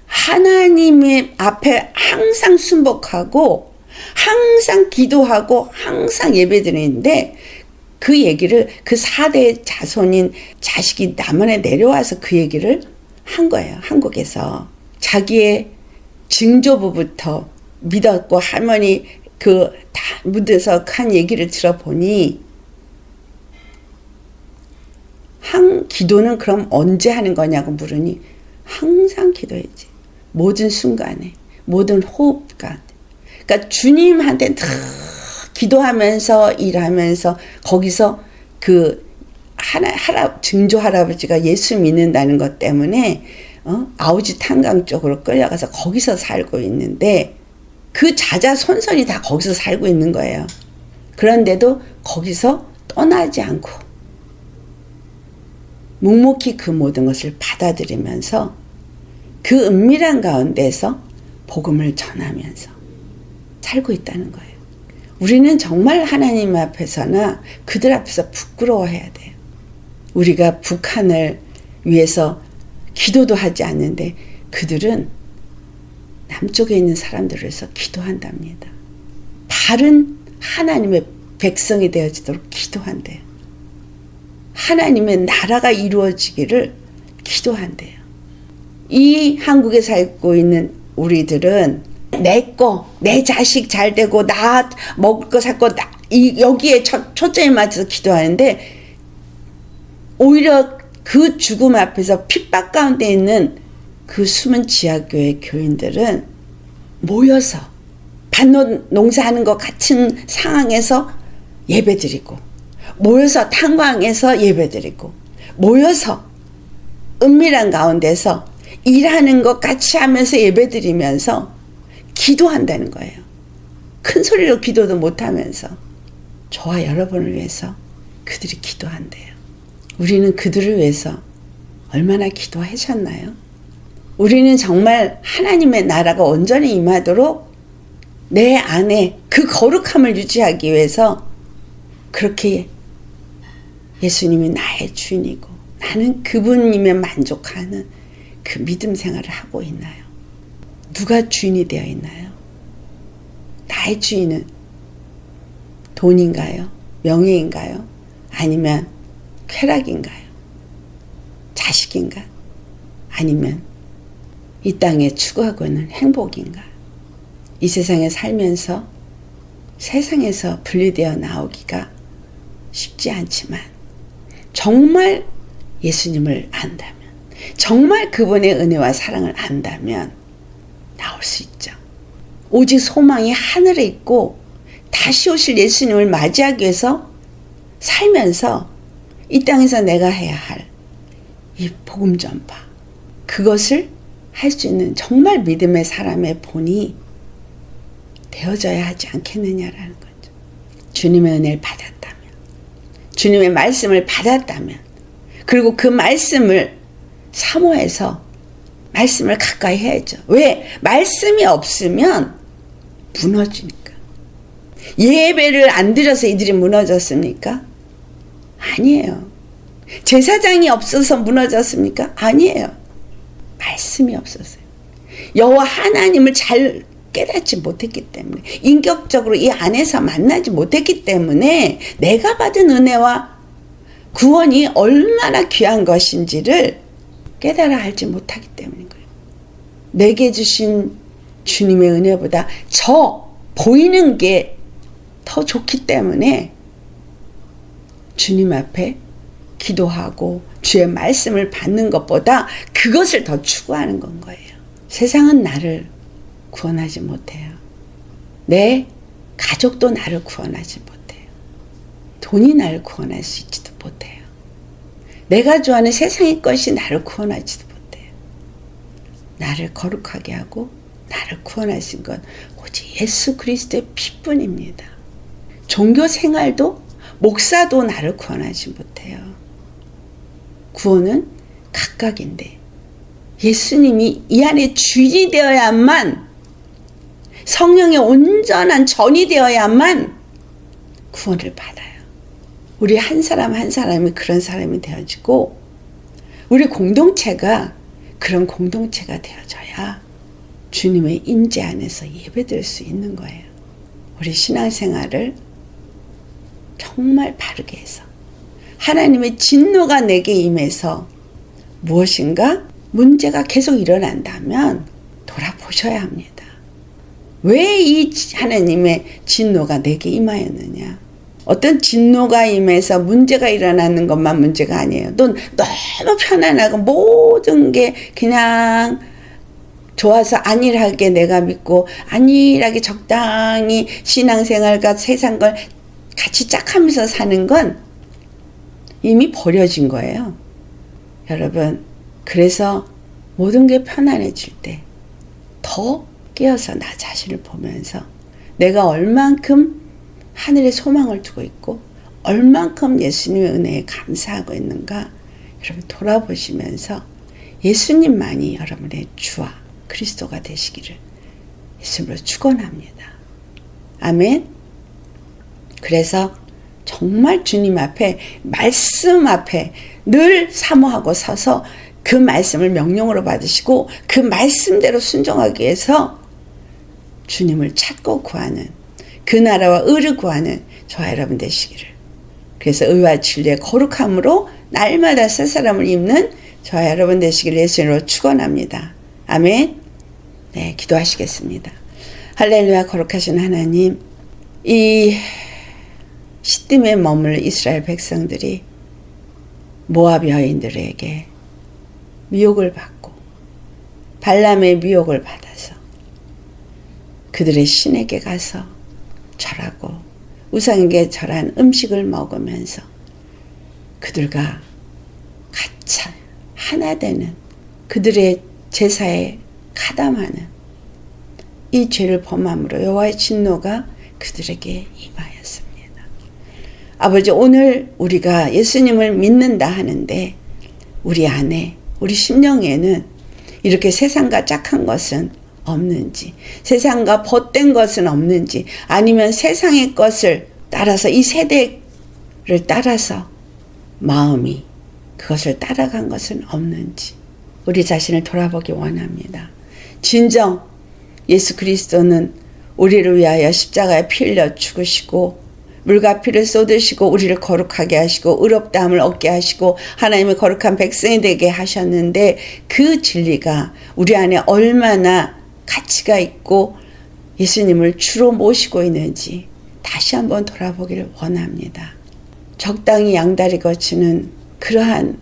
하나님의 앞에 항상 순복하고 항상 기도하고 항상 예배드리는데 그 얘기를 그 4대 자손인 자식이 남한에 내려와서 그 얘기를 한 거예요. 한국에서. 자기의 증조부부터 믿었고 할머니 그 다 묻어서 한 얘기를 들어보니 기도는 그럼 언제 하는 거냐고 물으니 항상 기도해야지. 모든 순간에, 모든 호흡 가운데. 그러니까 주님한테 다 기도하면서 일하면서 거기서 그 증조 할아버지가 예수 믿는다는 것 때문에 아우지 탄강 쪽으로 끌려가서 거기서 살고 있는데 그 자자손손이 다 거기서 살고 있는 거예요. 그런데도 거기서 떠나지 않고 묵묵히 그 모든 것을 받아들이면서 그 은밀한 가운데서 복음을 전하면서 살고 있다는 거예요. 우리는 정말 하나님 앞에서나 그들 앞에서 부끄러워해야 돼요. 우리가 북한을 위해서 기도도 하지 않는데 그들은 남쪽에 있는 사람들을 위해서 기도한답니다. 다른 하나님의 백성이 되어지도록 기도한대요. 하나님의 나라가 이루어지기를 기도한대요. 이 한국에 살고 있는 우리들은 내 자식 잘 되고 나 먹을 거 살 거 여기에 초점이 맞춰서 기도하는데 오히려 그 죽음 앞에서 핍박 가운데 있는 그 숨은 지하교회 교인들은 모여서 밭 농사하는 것 같은 상황에서 예배드리고 모여서 탄광에서 예배드리고 모여서 은밀한 가운데서 일하는 것 같이 하면서 예배드리면서 기도한다는 거예요. 큰 소리로 기도도 못하면서 저와 여러분을 위해서 그들이 기도한대요. 우리는 그들을 위해서 얼마나 기도하셨나요? 우리는 정말 하나님의 나라가 온전히 임하도록 내 안에 그 거룩함을 유지하기 위해서 그렇게 예수님이 나의 주인이고 나는 그분이면 만족하는 그 믿음 생활을 하고 있나요? 누가 주인이 되어 있나요? 나의 주인은 돈인가요? 명예인가요? 아니면 쾌락인가요? 자식인가? 아니면 이 땅에 추구하고 있는 행복인가? 이 세상에 살면서 세상에서 분리되어 나오기가 쉽지 않지만 정말 예수님을 안다면 정말 그분의 은혜와 사랑을 안다면 나올 수 있죠. 오직 소망이 하늘에 있고 다시 오실 예수님을 맞이하기 위해서 살면서 이 땅에서 내가 해야 할 이 복음 전파 그것을 할 수 있는 정말 믿음의 사람의 본이 되어져야 하지 않겠느냐라는 거죠. 주님의 은혜를 받았다면 주님의 말씀을 받았다면 그리고 그 말씀을 사모해서 말씀을 가까이 해야죠. 왜? 말씀이 없으면 무너지니까. 예배를 안 드려서 이들이 무너졌습니까? 아니에요. 제사장이 없어서 무너졌습니까? 아니에요. 말씀이 없었어요. 여호와 하나님을 잘 깨닫지 못했기 때문에 인격적으로 이 안에서 만나지 못했기 때문에 내가 받은 은혜와 구원이 얼마나 귀한 것인지를 깨달아 알지 못하기 때문인 거예요. 내게 주신 주님의 은혜보다 저 보이는 게 더 좋기 때문에 주님 앞에 기도하고 주의 말씀을 받는 것보다 그것을 더 추구하는 건 거예요. 세상은 나를 구원하지 못해요. 내 가족도 나를 구원하지 못해요. 돈이 나를 구원할 수 있지도 못해요. 내가 좋아하는 세상의 것이 나를 구원하지도 못해요. 나를 거룩하게 하고 나를 구원하신 건 오직 예수 그리스도의 피뿐입니다. 종교 생활도 목사도 나를 구원하지 못해요. 구원은 각각인데 예수님이 이 안에 주인이 되어야만 성령의 온전한 전이 되어야만 구원을 받아요. 우리 한 사람 한 사람이 그런 사람이 되어지고 우리 공동체가 그런 공동체가 되어져야 주님의 임재 안에서 예배드릴 수 있는 거예요. 우리 신앙생활을 정말 바르게 해서 하나님의 진노가 내게 임해서 무엇인가 문제가 계속 일어난다면 돌아보셔야 합니다. 왜 이 하나님의 진노가 내게 임하였느냐? 어떤 진노가 임해서 문제가 일어나는 것만 문제가 아니에요. 또 너무 편안하고 모든 게 그냥 좋아서 안일하게 내가 믿고 안일하게 적당히 신앙생활과 세상 걸 같이 짝하면서 사는 건 이미 버려진 거예요. 여러분, 그래서 모든 게 편안해질 때 더 깨어서 나 자신을 보면서 내가 얼만큼 하늘에 소망을 두고 있고 얼만큼 예수님의 은혜에 감사하고 있는가 여러분 돌아보시면서 예수님만이 여러분의 주와 그리스도가 되시기를 예수님으로 축원합니다. 아멘. 그래서 정말 주님 앞에 말씀 앞에 늘 사모하고 서서 그 말씀을 명령으로 받으시고 그 말씀대로 순종하기 위해서 주님을 찾고 구하는 그 나라와 의를 구하는 저와 여러분 되시기를. 그래서 의와 진리의 거룩함으로 날마다 새 사람을 입는 저와 여러분 되시기를 예수님으로 축원합니다. 아멘. 네, 기도하시겠습니다. 할렐루야. 거룩하신 하나님, 이 시딤에 머물 이스라엘 백성들이 모압 여인들에게 미혹을 받고 발람의 미혹을 받아서 그들의 신에게 가서 절하고 우상에게 절한 음식을 먹으면서 그들과 같이 하나 되는 그들의 제사에 가담하는 이 죄를 범함으로 여호와의 진노가 그들에게 임하였습니다. 아버지, 오늘 우리가 예수님을 믿는다 하는데 우리 안에 우리 심령에는 이렇게 세상과 짝한 것은 없는지, 세상과 벗된 것은 없는지, 아니면 세상의 것을 따라서 이 세대를 따라서 마음이 그것을 따라간 것은 없는지 우리 자신을 돌아보기 원합니다. 진정 예수 그리스도는 우리를 위하여 십자가에 피 흘려 죽으시고 물과 피를 쏟으시고 우리를 거룩하게 하시고 의롭다함을 얻게 하시고 하나님의 거룩한 백성이 되게 하셨는데 그 진리가 우리 안에 얼마나 가치가 있고 예수님을 주로 모시고 있는지 다시 한번 돌아보기를 원합니다. 적당히 양다리 거치는 그러한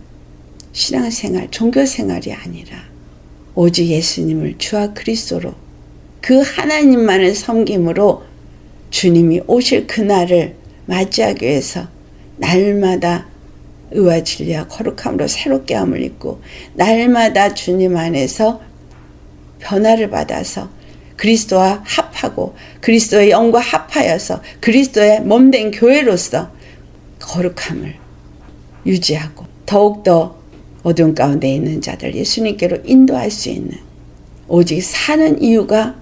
신앙생활, 종교생활이 아니라 오직 예수님을 주와 그리스도로 그 하나님만을 섬김으로 주님이 오실 그날을 맞이하기 위해서 날마다 의와 진리와 거룩함으로 새롭게 함을 입고 날마다 주님 안에서 변화를 받아서 그리스도와 합하고 그리스도의 영과 합하여서 그리스도의 몸된 교회로서 거룩함을 유지하고 더욱더 어두운 가운데 있는 자들 예수님께로 인도할 수 있는 오직 사는 이유가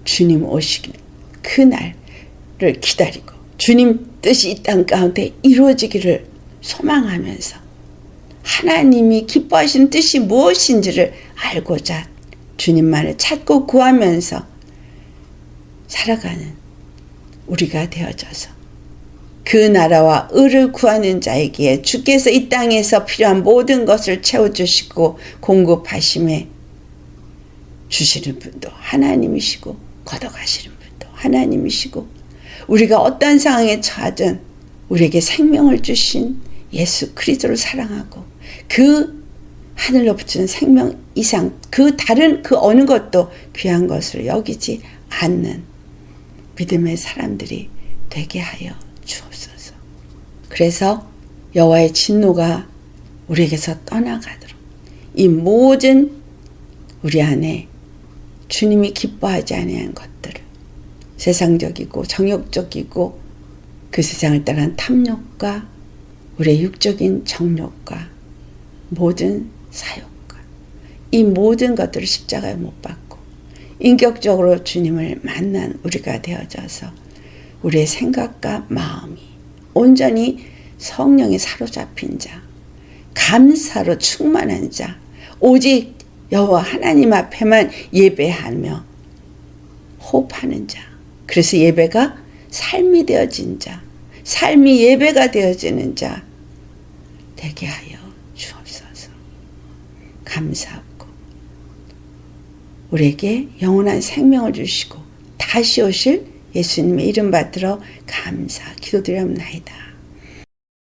주님 오시길 그날을 기다리고 주님 뜻이 이 땅 가운데 이루어지기를 소망하면서 하나님이 기뻐하신 뜻이 무엇인지를 알고자 주님만을 찾고 구하면서 살아가는 우리가 되어져서 그 나라와 의를 구하는 자에게 주께서 이 땅에서 필요한 모든 것을 채워주시고 공급하심에 주시는 분도 하나님이시고 걷어가시는 분도 하나님이시고 우리가 어떤 상황에 처하든 우리에게 생명을 주신 예수 그리스도를 사랑하고 그 하늘로 붙이는 생명 이상 그 다른 그 어느 것도 귀한 것으로 여기지 않는 믿음의 사람들이 되게 하여 주옵소서. 그래서 여호와의 진노가 우리에게서 떠나가도록 이 모든 우리 안에 주님이 기뻐하지 아니한 것들을 세상적이고 정욕적이고 그 세상을 따른 탐욕과 우리의 육적인 정욕과 모든 사욕과 이 모든 것들을 십자가에 못 박고 인격적으로 주님을 만난 우리가 되어져서 우리의 생각과 마음이 온전히 성령에 사로잡힌 자, 감사로 충만한 자, 오직 여호와 하나님 앞에만 예배하며 호흡하는 자. 그래서 예배가 삶이 되어진 자, 삶이 예배가 되어지는 자 되게 하여 주옵소서. 감사하고 우리에게 영원한 생명을 주시고 다시 오실 예수님의 이름 받들어 감사 기도드리옵나이다.